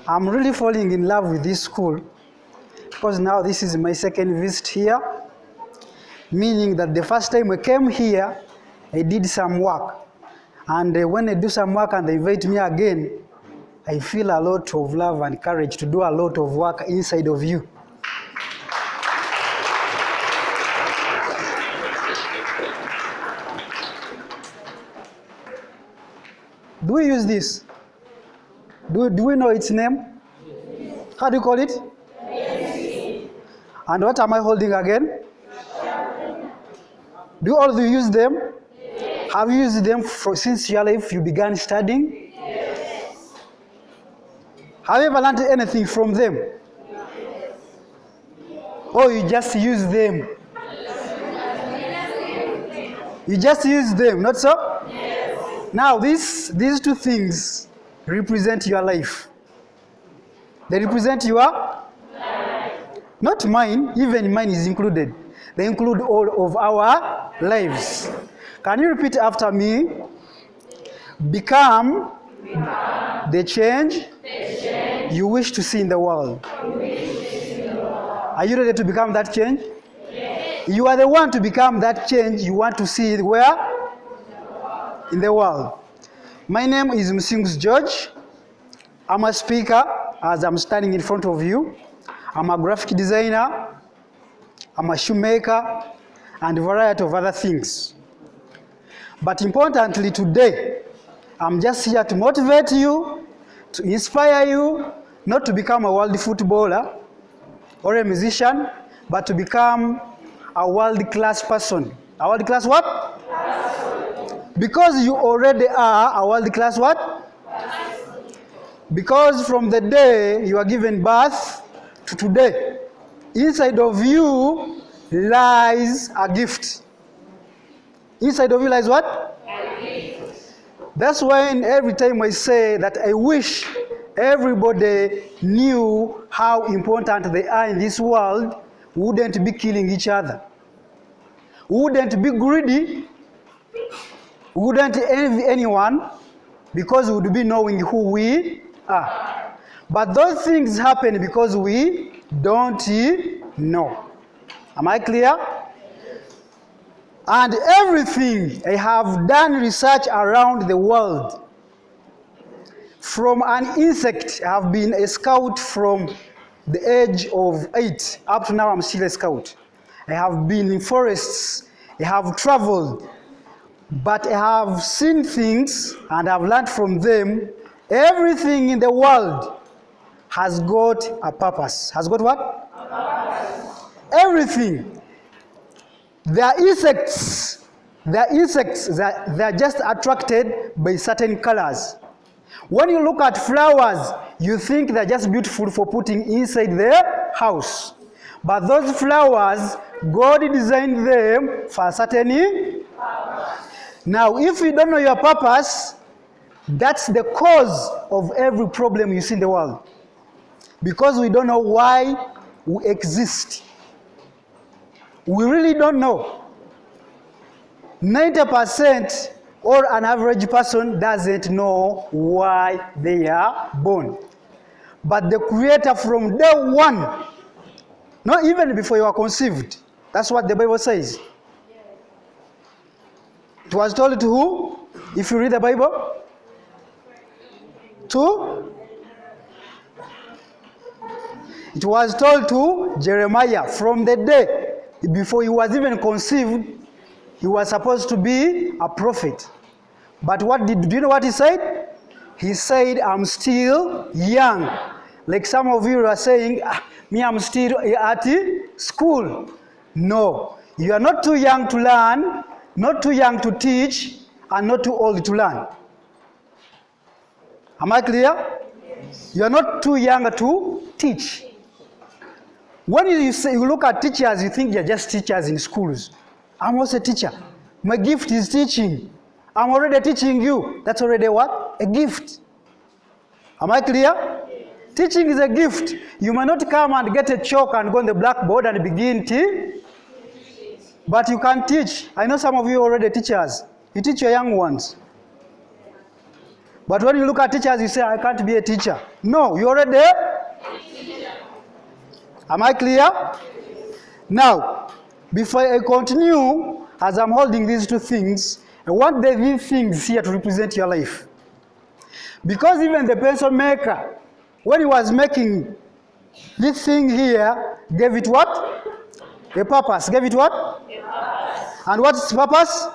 I'm really falling in love with this school because now this is my second visit here, meaning that the first time I came here, I did some work. And when I do some work and they invite me again, I feel a lot of love and courage to do a lot of work inside of you. Do we use this? Do we know its name? Yes. How do you call it? Yes. And what am I holding again? Do all of you use them? Yes. Have you used them since your life you began studying? Yes. Have you ever learned anything from them? Yes. Or you just use them? You just use them, not so? Yes. Now these two things represent your life. They represent your life. Not mine, even mine is included. They include all of our lives. Can you repeat after me? Become the change you wish to see in the world. Are you ready to become that change? Yes. You are the one to become that change you want to see where? In the world. My name is Msingus George. I'm a speaker as I'm standing in front of you. I'm a graphic designer. I'm a shoemaker and a variety of other things. But importantly today, I'm just here to motivate you, to inspire you, not to become a world footballer or a musician, but to become a world-class person. A world-class what? Because you already are a world-class what? Because from the day you are given birth to today, inside of you lies a gift. Inside of you lies what? A gift. That's why every time I say that I wish everybody knew how important they are in this world, wouldn't be killing each other, wouldn't be greedy, wouldn't envy anyone, because we would be knowing who we are. But those things happen because we don't know. Am I clear? And everything I have done research around the world. From an insect, I have been a scout from the age of 8 up to now. I'm still a scout. I have been in forests. I have traveled. But I have seen things and I've learned from them. Everything in the world has got a purpose. Has got what? A purpose. Everything. They are insects. They're just attracted by certain colors. When you look at flowers, you think they're just beautiful for putting inside their house. But those flowers, God designed them for a certain purpose. Now, if you don't know your purpose, that's the cause of every problem you see in the world. Because we don't know why we exist. We really don't know. 90% or an average person doesn't know why they are born. But the Creator from day one, not even before you are conceived, that's what the Bible says. It was told to who? If you read the Bible? To? It was told to Jeremiah from the day before he was even conceived. He was supposed to be a prophet. But do you know what he said? He said, I'm still young. Like some of you are saying, me, I'm still at school. No, you are not too young to learn, not too young to teach, and not too old to learn. Am I clear? Yes. You are not too young to teach. When you look at teachers, you think you're just teachers in schools. I'm also a teacher. My gift is teaching. I'm already teaching you. That's already what? A gift. Am I clear? Teaching is a gift. You might not come and get a chalk and go on the blackboard and begin to, but you can teach. I know some of you are already teachers. You teach your young ones. But when you look at teachers, you say, I can't be a teacher. No, you're already there. Am I clear? Now, before I continue, as I'm holding these two things, I want these things here to represent your life. Because even the pencil maker, when he was making this thing here, gave it what? A purpose. Gave it what? A purpose. And what is the purpose?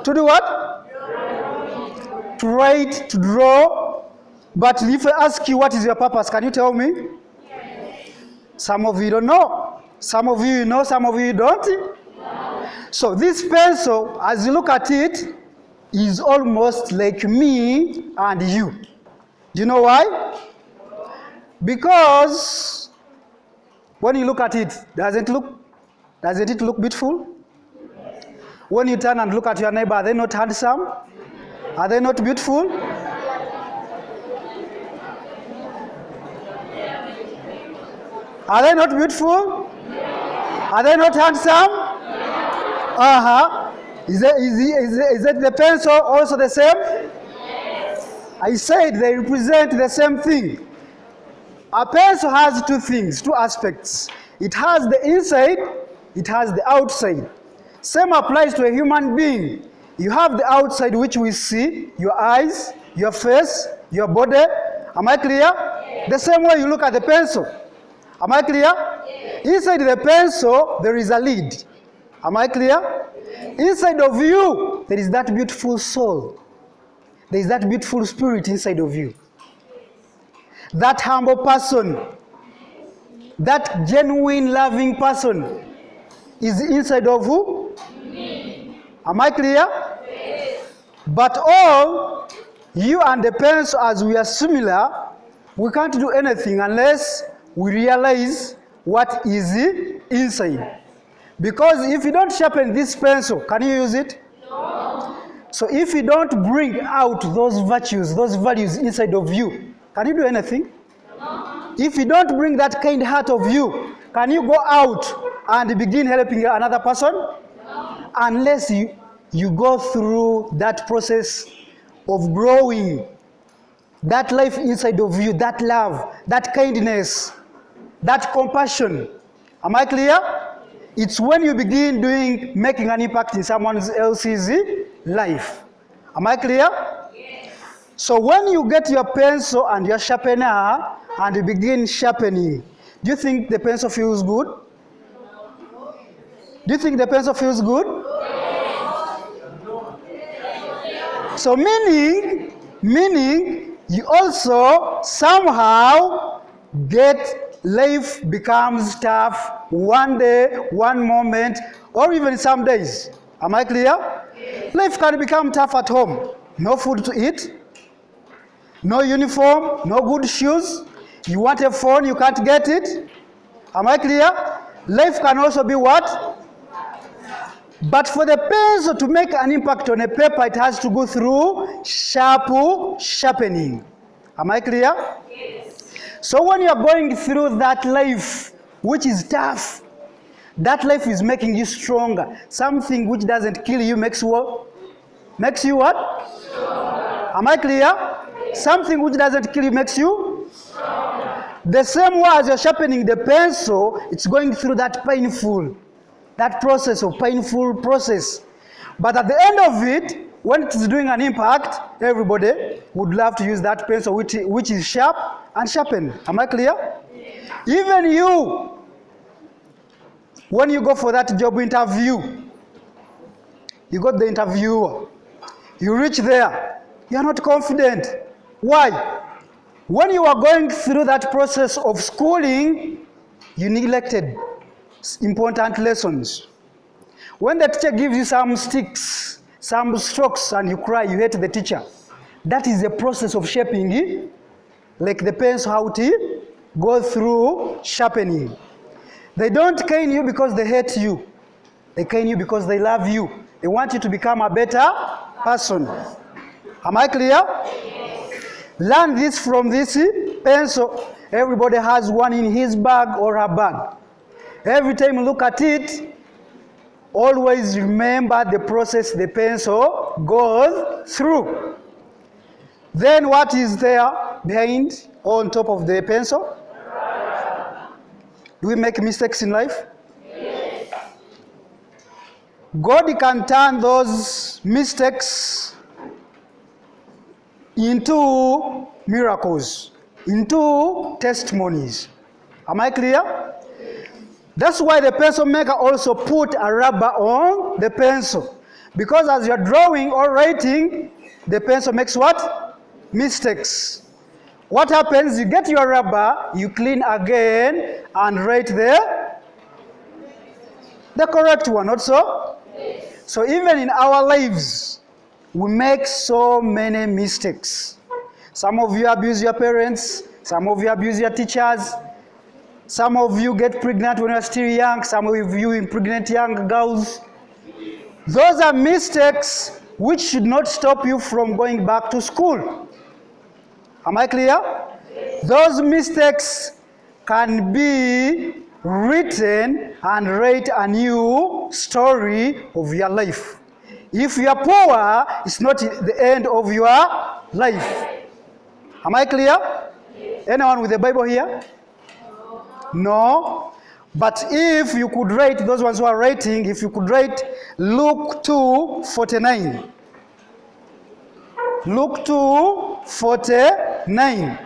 To do what? To write, to draw. But if I ask you what is your purpose, can you tell me? Yes. Some of you don't know. Some of you know, some of you don't. No. So this pencil, as you look at it, is almost like me and you. Do you know why? Because when you look at it, doesn't it look beautiful? When you turn and look at your neighbor, are they not handsome? Are they not beautiful? Are they not beautiful? Are they not handsome? Is it the pencil also the same? Yes. I said they represent the same thing. A pencil has two things, two aspects. It has the inside, it has the outside. Same applies to a human being. You have the outside which we see, your eyes, your face, your body. Am I clear? Yes. The same way you look at the pencil. Am I clear? Yes. Inside the pencil, there is a lead. Am I clear? Inside of you, there is that beautiful soul. There is that beautiful spirit inside of you. That humble person, that genuine loving person is inside of who? Me. Am I clear? Yes. But all, you and the pencil, as we are similar, we can't do anything unless we realize what is inside. Because if you don't sharpen this pencil, can you use it? No. So if you don't bring out those virtues, those values inside of you, can you do anything? No. If you don't bring that kind heart of you, can you go out and begin helping another person? No. Unless you go through that process of growing, that life inside of you, that love, that kindness, that compassion. Am I clear? It's when you begin making an impact in someone else's life. Am I clear? Yes. So when you get your pencil and your sharpener and you begin sharpening, do you think the pencil feels good? Do you think the pencil feels good? Yes. So meaning you also somehow get life becomes tough one day, one moment, or even some days. Am I clear? Yes. Life can become tough at home. No food to eat, no uniform, no good shoes. You want a phone, you can't get it. Am I clear? Life can also be what? But for the pencil to make an impact on a paper, it has to go through sharpening. Am I clear? Yes. So when you're going through that life, which is tough, that life is making you stronger. Something which doesn't kill you makes you what? Stronger. Am I clear? Yes. Something which doesn't kill you makes you stronger. The same way as you're sharpening the pencil, it's going through that painful process. But at the end of it, when it is doing an impact, everybody would love to use that pencil which is sharp and sharpened. Am I clear? Yes. Even you, when you go for that job interview, you got the interviewer, you reach there, you are not confident. Why? When you are going through that process of schooling, you neglected important lessons. When the teacher gives you some sticks, some strokes, and you cry, you hate the teacher, that is the process of shaping it, like the pencil, how to go through sharpening. They don't cane you because they hate you. They cane you because they love you. They want you to become a better person. Am I clear? Yes. Learn this from this pencil. Everybody has one in his bag or her bag. Every time you look at it, Always remember the process the pencil goes through. Then what is there behind or on top of the pencil? Do we make mistakes in life? Yes. God can turn those mistakes into miracles, into testimonies. Am I clear? That's why the pencil maker also put a rubber on the pencil. Because as you're drawing or writing, the pencil makes what? Mistakes. What happens? You get your rubber, you clean again, and write the correct one, not so? Yes. So even in our lives, we make so many mistakes. Some of you abuse your parents, some of you abuse your teachers, some of you get pregnant when you're still young, some of you impregnate young girls. Those are mistakes which should not stop you from going back to school. Am I clear? Yes. Those mistakes can be written and write a new story of your life. If you are poor, it's not the end of your life. Am I clear? Yes. Anyone with the Bible here? No. But if you could write, those ones who are writing, if you could write Luke 2:49. Luke 2:49.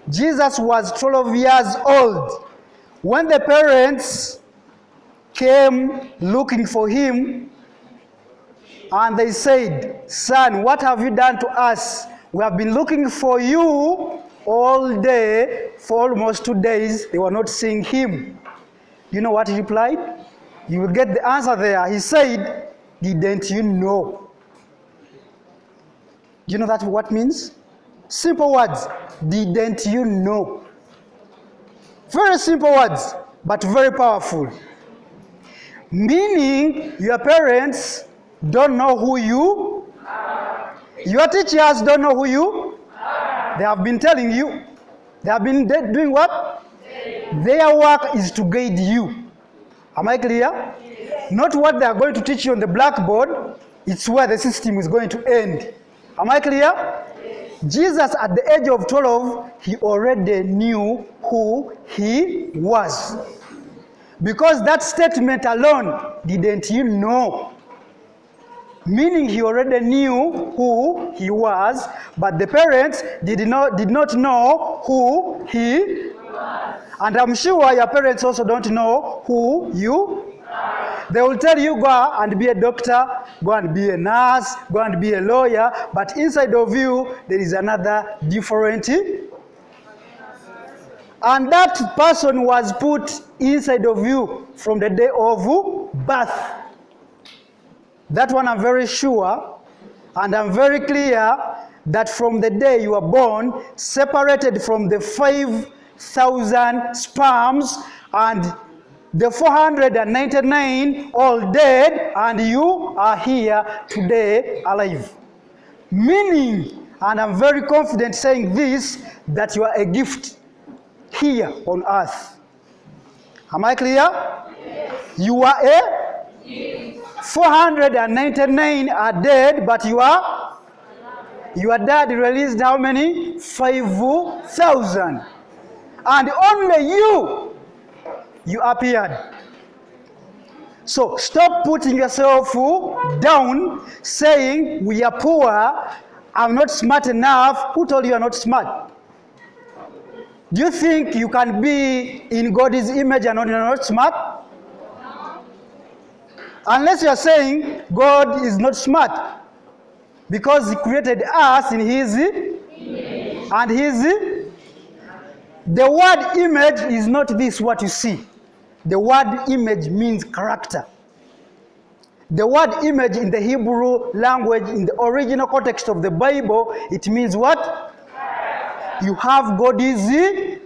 Jesus was 12 years old when the parents came looking for him, and they said, "Son, what have you done to us? We have been looking for you all day. For almost 2 days, they were not seeing him." You know what he replied? You will get the answer there. He said, "Didn't you know?" You know that what means? Simple words. Didn't you know? Very simple words, but very powerful. Meaning, your parents don't know who you are. Your teachers don't know who you are. They have been telling you. They have been doing what? Their work is to guide you. Am I clear? Yes. Not what they are going to teach you on the blackboard. It's where the system is going to end. Am I clear? Yes. Jesus, at the age of 12, he already knew who he was. Because that statement alone, "Didn't you know?" Meaning he already knew who he was, but the parents did not know who he was. And I'm sure your parents also don't know who you are. They will tell you, go and be a doctor, go and be a nurse, go and be a lawyer, but inside of you, there is another different. And that person was put inside of you from the day of birth. That one I'm very sure, and I'm very clear that from the day you were born, separated from the 5,000 sperms and the 499 all dead, and you are here today alive. Meaning, and I'm very confident saying this, that you are a gift here on earth. Am I clear? Yes. You are a Yes. 499 are dead, but your dad released how many? 5,000. And only you appeared. So stop putting yourself down, saying, "We are poor, I'm not smart enough." Who told you are not smart? Do you think you can be in God's image and you're not smart? Unless you are saying God is not smart, because he created us in his image. And the word image is not this what you see. The word image means character. The word image in the Hebrew language, in the original context of the Bible, it means what? Character. You have God's character.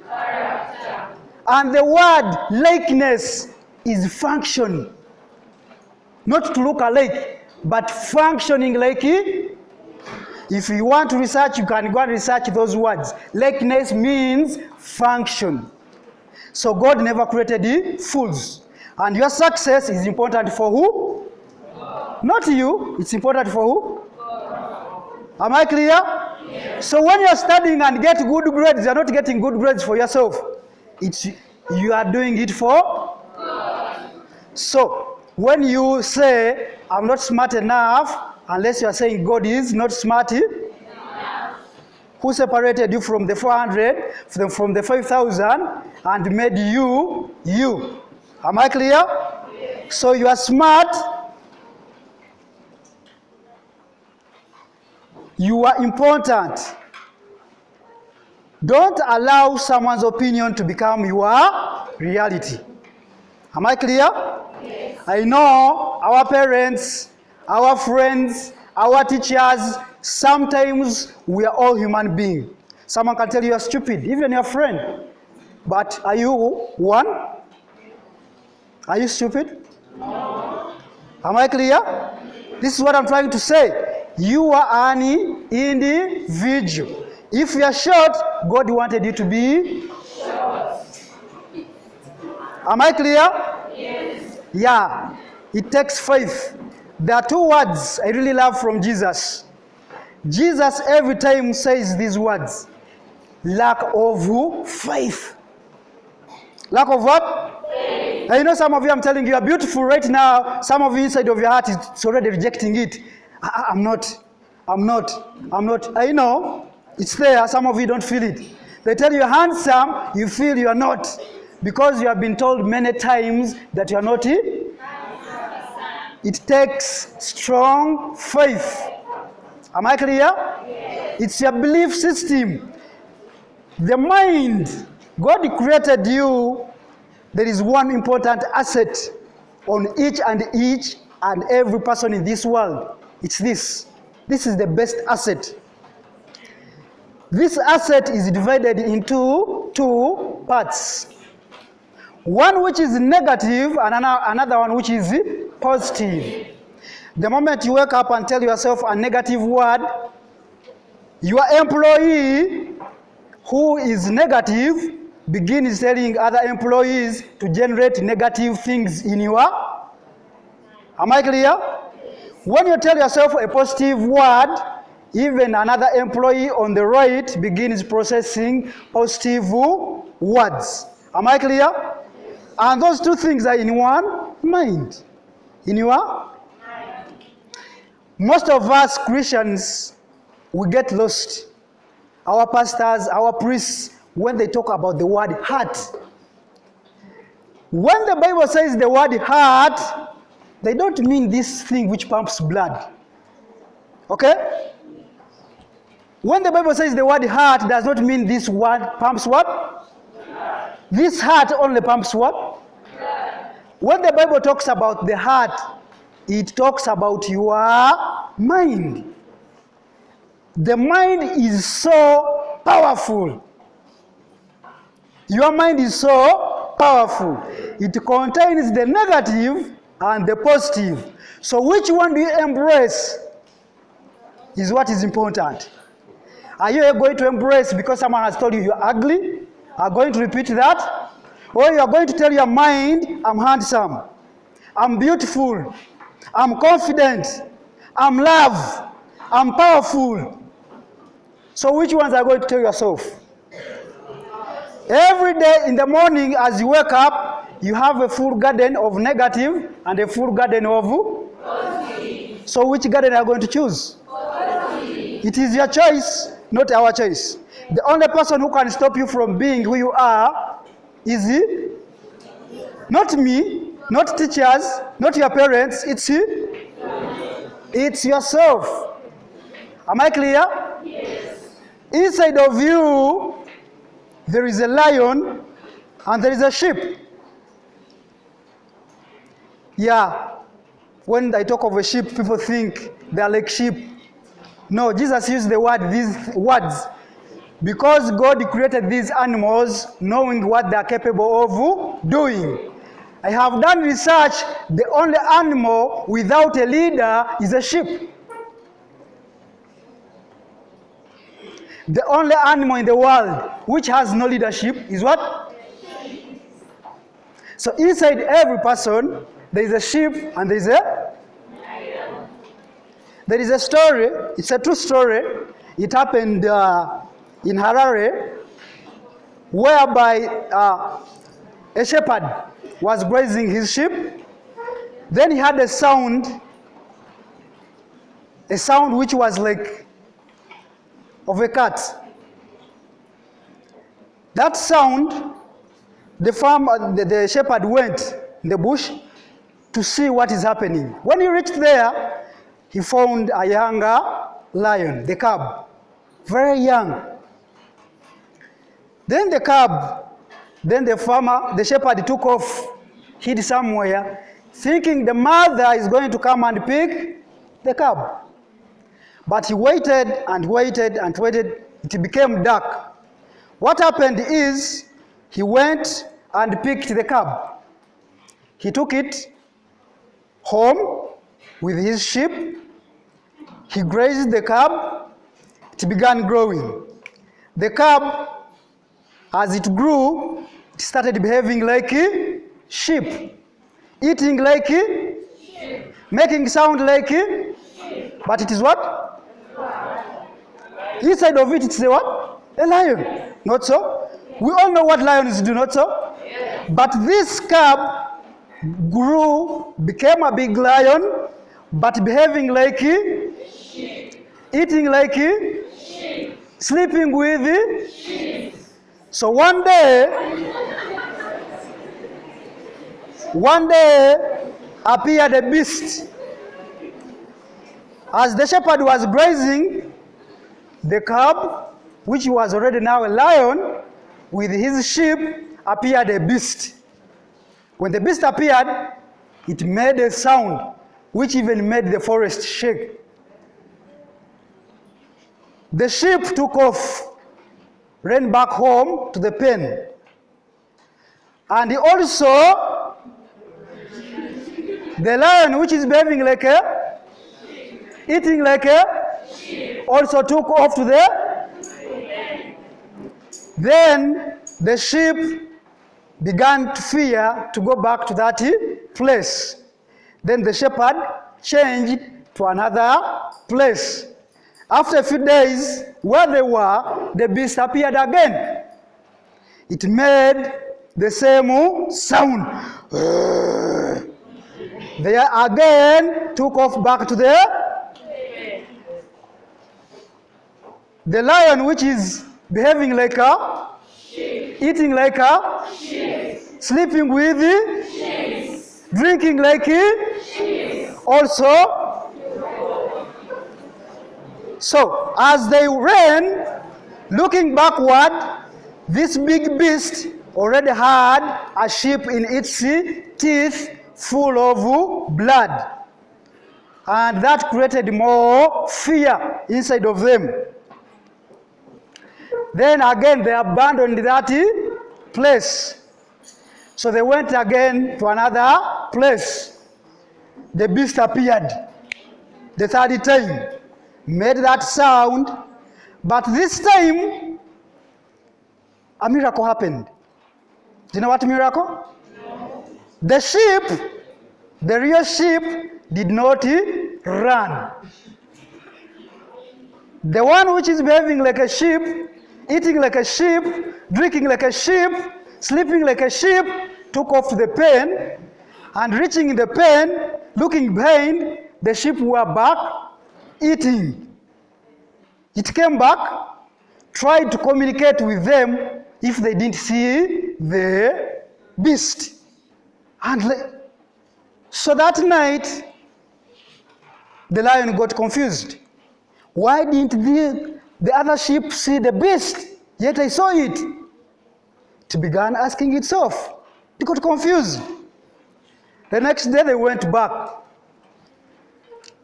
And the word likeness is function. Not to look alike, but functioning like it. If you want to research, you can go and research those words. Likeness means function. So God never created fools. And your success is important for who? Not you. It's important for who? Am I clear? So when you're studying and get good grades, you're not getting good grades for yourself. You are doing it for. So when you say, I'm not smart enough, unless you are saying God is not smart, who separated you from the 400, from the 5,000, and made you, you? Am I clear? So you are smart. You are important. Don't allow someone's opinion to become your reality. Am I clear? Yes. I know our parents, our friends, our teachers, sometimes we are all human beings. Someone can tell you are stupid, even your friend. But are you one? Are you stupid? No. Am I clear? This is what I'm trying to say. You are an individual. If you are short, God wanted you to be short. Am I clear? Yes. Yeah. It takes faith. There are two words I really love from Jesus. Jesus every time says these words. Lack of faith. Lack of what? Faith. I know some of you, I'm telling you, are beautiful right now. Some of you inside of your heart is already rejecting it. I'm not. I know. It's there. Some of you don't feel it. They tell you you're handsome, you feel you are not. Because you have been told many times that you are not. It takes strong faith. Am I clear? Yes. It's your belief system. The mind. God created you. There is one important asset on each and every person in this world. It's this. This is the best asset. This asset is divided into two parts. One which is negative and another one which is positive. The moment you wake up and tell yourself a negative word, your employee who is negative begins telling other employees to generate negative things in your. Am I clear? When you tell yourself a positive word, even another employee on the right begins processing positive words. Am I clear? And those two things are in one mind. In your mind. Most of us Christians, we get lost. Our pastors, our priests, when they talk about the word heart. When the Bible says the word heart, they don't mean this thing which pumps blood. Okay? When the Bible says the word heart, does not mean this word pumps what? Blood. This heart only pumps what? Blood. When the Bible talks about the heart, it talks about your mind. The mind is so powerful. Your mind is so powerful. It contains the negative and the positive. So which one do you embrace is what is important. Are you going to embrace because someone has told you you're ugly? Are going to repeat that? Or you are going to tell your mind, I'm handsome, I'm beautiful, I'm confident, I'm love, I'm powerful. So which ones are you going to tell yourself? Every day in the morning as you wake up, you have a full garden of negative and a full garden of positive. So which garden are you going to choose? Positive. It is your choice, not our choice. The only person who can stop you from being who you are is he. Not me, not teachers, not your parents, it's he. It's yourself. Am I clear? Yes. Inside of you, there is a lion and there is a sheep. Yeah, when I talk of a sheep, people think they are like sheep. No, Jesus used these words because God created these animals knowing what they are capable of doing. I have done research. The only animal without a leader is a sheep. The only animal in the world which has no leadership is what? So inside every person, there is a sheep and there is a lion. There is a story, it's a true story. It happened in Harare, whereby a shepherd was grazing his sheep. Then he had a sound which was like of a cat. That sound, the shepherd went in the bush to see what is happening. When he reached there, he found a younger lion, the cub, very young. Then the shepherd took off, hid somewhere, thinking the mother is going to come and pick the cub. But he waited and waited and waited. It became dark. What happened is he went and picked the cub. He took it home with his sheep. He grazed the cub. It began growing. The cub, as it grew, it started behaving like a sheep, eating like a sheep, making sound like a sheep. But it is what? Inside of it, it's a what? A lion. Not so? We all know what lions do, not so? But this cub grew, became a big lion, but behaving like a sheep, eating like a sheep, sleeping with a sheep. So one day appeared a beast. As the shepherd was grazing, the cub, which was already now a lion, with his sheep, appeared a beast. When the beast appeared, it made a sound which even made the forest shake. The sheep took off, ran back home to the pen. And also, the lion, which is behaving like a, eating like a, also took off to the. Then the sheep began to fear to go back to that place. Then the shepherd changed to another place. After a few days, where they were, the beast appeared again. It made the same sound. They again took off back to the lion, which is behaving like a sheep, eating like a sheep, sleeping with sheep, drinking like a sheep. Also, so as they ran, looking backward, this big beast already had a sheep in its teeth full of blood. And that created more fear inside of them. Then again they abandoned that place. So they went again to another place. The beast appeared the third time, made that sound, but this time a miracle happened. Do you know what miracle? No. The sheep, the real sheep, did not run. The one which is behaving like a sheep, eating like a sheep, drinking like a sheep, sleeping like a sheep, took off to the pen, and reaching in the pen, looking behind, the sheep were back eating. It came back, tried to communicate with them if they didn't see the beast. And so that night, the lion got confused. Why didn't the other sheep see the beast? Yet I saw it. It began asking itself. It got confused. The next day they went back.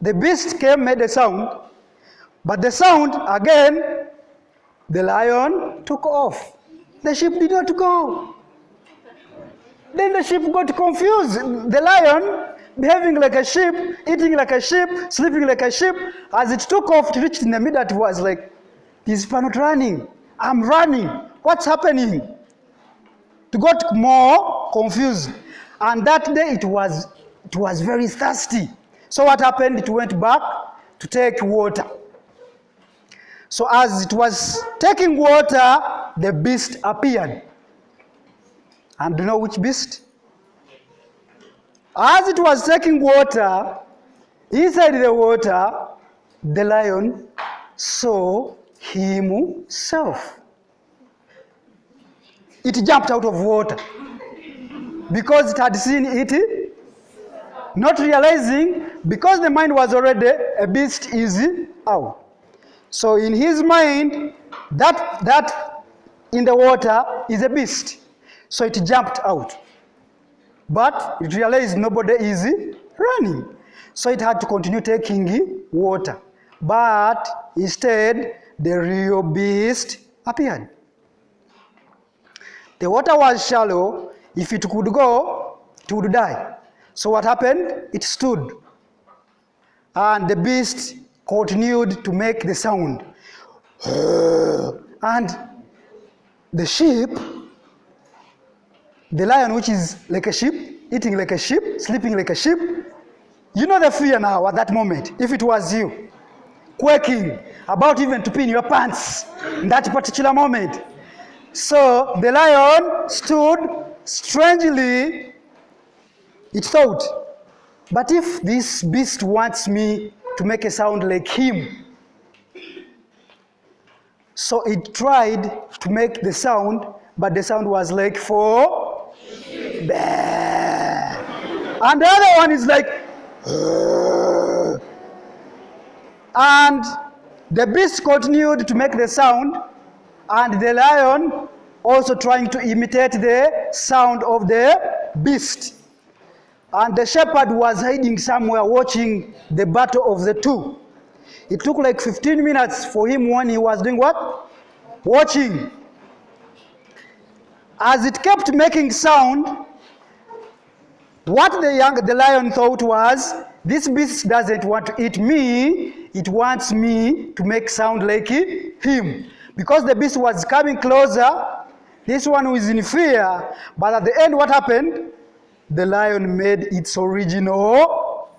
The beast came, made a sound, but the sound, again, the lion took off. The sheep did not go. Then the sheep got confused. The lion, behaving like a sheep, eating like a sheep, sleeping like a sheep, as it took off, it reached in the middle, it was like, these people are not running. I'm running. What's happening? It got more confused. And that day it was very thirsty. So what happened? It went back to take water. So as it was taking water, the beast appeared. And do you know which beast? As it was taking water, inside the water, the lion saw himself. It jumped out of water because it had seen it, not realizing, because the mind was already, a beast is out. So in his mind, that in the water is a beast. So it jumped out. But it realized nobody is running. So it had to continue taking water. But instead, the real beast appeared. The water was shallow. If it could go, it would die. So what happened? It stood. And the beast continued to make the sound. And the sheep, the lion, which is like a sheep, eating like a sheep, sleeping like a sheep, you know the fear now at that moment, if it was you, quaking, about even to pee in your pants in that particular moment. So the lion stood. Strangely, it thought, but if this beast wants me to make a sound like him, so it tried to make the sound, but the sound was like for bah. And the other one is like and the beast continued to make the sound, and the lion also trying to imitate the sound of the beast. And the shepherd was hiding somewhere watching the battle of the two. It took like 15 minutes for him when he was doing what? Watching. As it kept making sound, what the lion thought was, this beast doesn't want to eat me, it wants me to make sound like him. Because the beast was coming closer, this one was in fear, but at the end what happened? The lion made its original,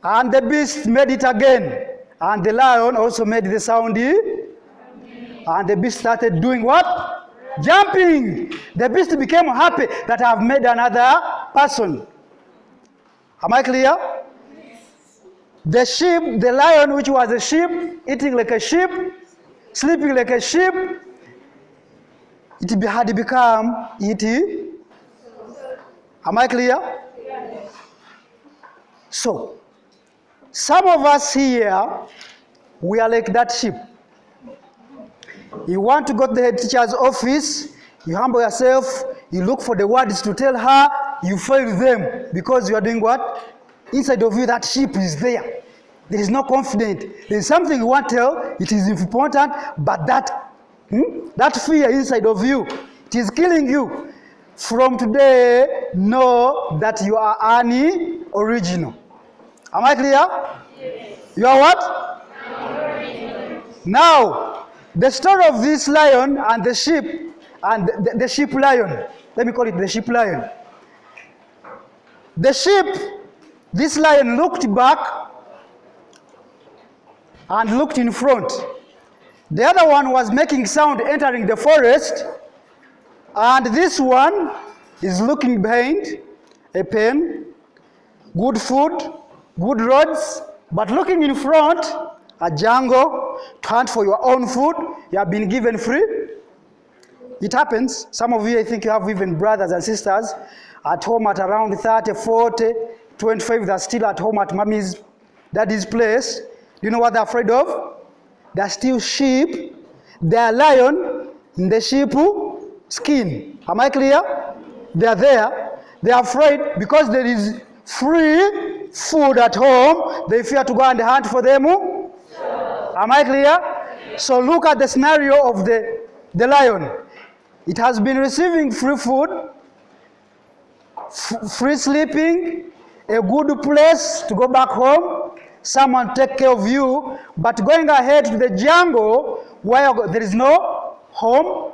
and the beast made it again, and the lion also made the sound, and the beast started doing what? Jumping. The beast became happy that I have made another person. Am I clear? The sheep, the lion, which was a sheep, eating like a sheep, sleeping like a sheep, it had become it. Am I clear? Yes. So, some of us here, we are like that sheep. You want to go to the head teacher's office, you humble yourself, you look for the words to tell her, you fail them because you are doing what? Inside of you, that sheep is there. There is no confidence. There is something you want to tell, it is important, but that fear inside of you, it is killing you. From today, know that you are an original. Am I clear? Yes. You are what? Now, the story of this lion and the sheep, and the sheep lion, let me call it the sheep lion. The sheep, this lion looked back and looked in front. The other one was making sound entering the forest, and this one is looking behind, a pen, good food, good roads, but looking in front, a jungle, to hunt for your own food. You have been given free. It happens. Some of you, I think you have even brothers and sisters at home at around 30, 40, 25, they're still at home at mommy's, daddy's place. You know what they're afraid of? They're still sheep. They're lion in the sheep skin. Am I clear? They're there. They're afraid because there is free food at home. They fear to go and hunt for them. Am I clear? So look at the scenario of the lion. It has been receiving free food, free sleeping, a good place to go back home, someone take care of you, but going ahead to the jungle where there is no home,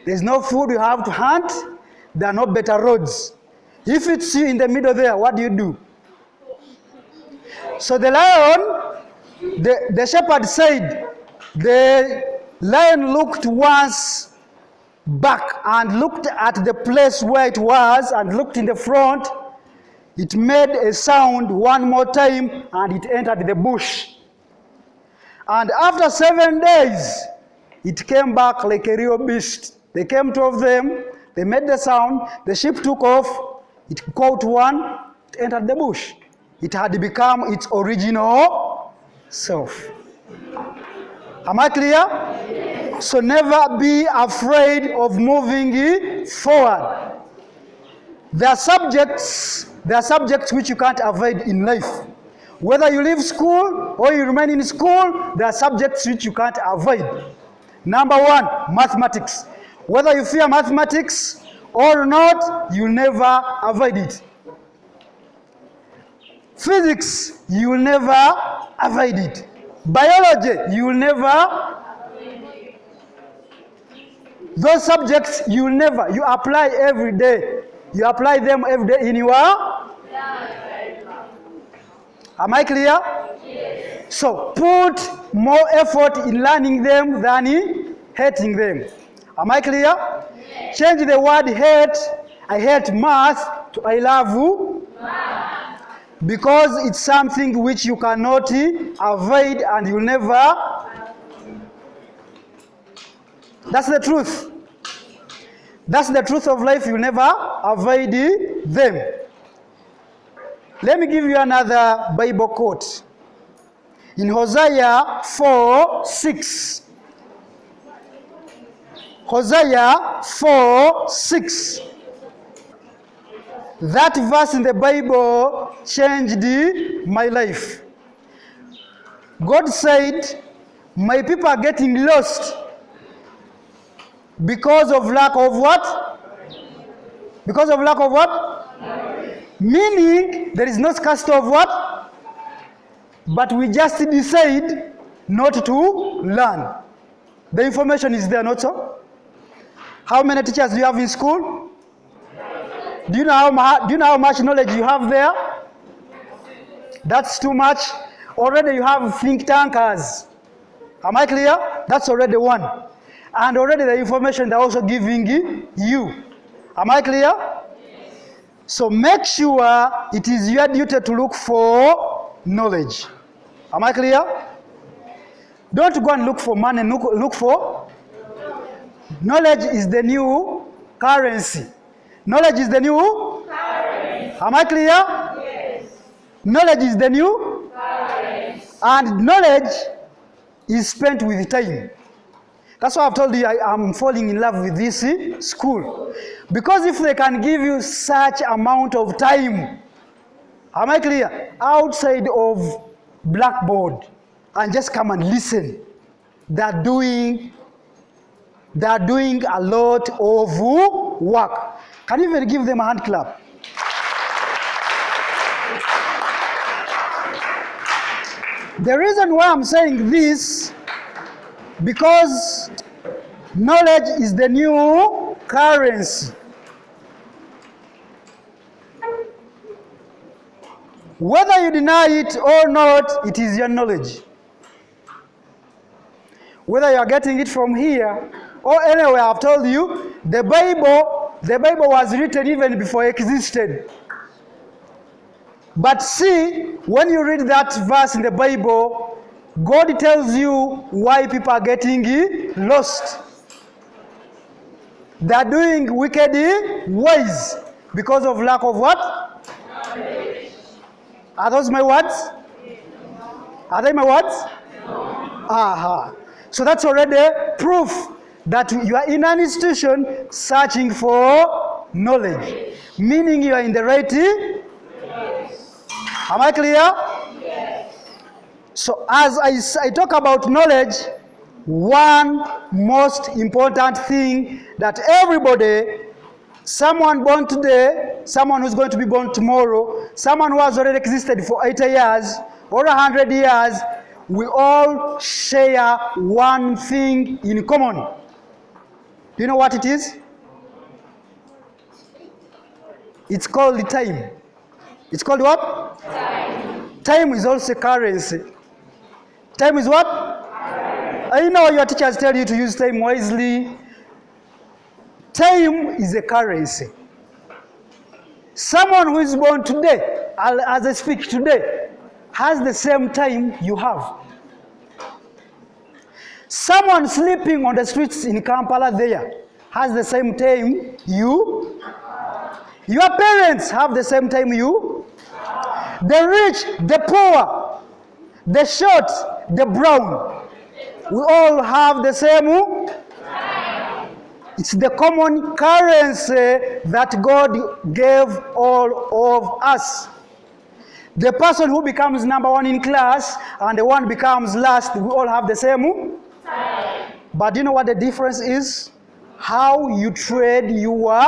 there is no food, you have to hunt, there are no better roads. If it's you in the middle there, what do? So the lion, the shepherd said, the lion looked once back and looked at the place where it was and looked in the front. It made a sound one more time and it entered the bush. And after 7 days, it came back like a real beast. They came, 2 of them, they made the sound, the sheep took off, it caught one, it entered the bush. It had become its original self. Am I clear? Yes. So never be afraid of moving forward. There are subjects which you can't avoid in life. Whether you leave school or you remain in school, there are subjects which you can't avoid. Number 1, mathematics. Whether you fear mathematics or not, you never avoid it. Physics, you will never avoid it. Biology, you will never. Those subjects, you will never. You apply every day. You apply them every day in your. Am I clear? Yes. So put more effort in learning them than in hating them. Am I clear? Yes. Change the word hate. I hate math to I love math. Because it's something which you cannot avoid and you'll never. That's the truth. That's the truth of life. You'll never avoid them. Let me give you another Bible quote. In Hosea 4:6. Hosea 4:6. That verse in the Bible changed my life. God said, my people are getting lost because of lack of what? Because of lack of what? Meaning, there is no scarcity of what? But we just decide not to learn. The information is there, not so? How many teachers do you have in school? Do you know how much knowledge you have there? That's too much. Already you have think tankers. Am I clear? That's already one. And already the information they're also giving you. Am I clear? So make sure it is your duty to look for knowledge. Am I clear? Don't go and look for money. Look for knowledge is the new currency. Knowledge is the new currency. Am I clear? Yes. Knowledge is the new currency. And knowledge is spent with time. That's why I've told you I'm falling in love with this school. Because if they can give you such amount of time, am I clear? Outside of blackboard and just come and listen. They're doing a lot of work. Can you even give them a hand clap? The reason why I'm saying this, because knowledge is the new currency. Whether you deny it or not, it is your knowledge. Whether you are getting it from here or anywhere, I've told you, the Bible was written even before it existed. But see, when you read that verse in the Bible, God tells you why people are getting lost. They are doing wicked ways because of lack of what? Knowledge. Are those my words? Are they my words? No. Aha. So that's already proof that you are in an institution searching for knowledge. Meaning you are in the right. Yes. Am I clear? Yes. So as I talk about knowledge, one most important thing that everybody, someone born today, someone who's going to be born tomorrow, someone who has already existed for 80 years or 100 years, we all share one thing in common. Do you know what it is? It's called time. It's called what? Time. Time is also currency. Time is what? I know your teachers tell you to use time wisely. Time is a currency. Someone who is born today, as I speak today, has the same time you have. Someone sleeping on the streets in Kampala there has the same time you. Your parents have the same time you. The rich, the poor, the short, the brown, we all have the same. It's the common currency that God gave all of us. The person who becomes number one in class and the one becomes last, we all have the same. But do you know what the difference is? How you trade your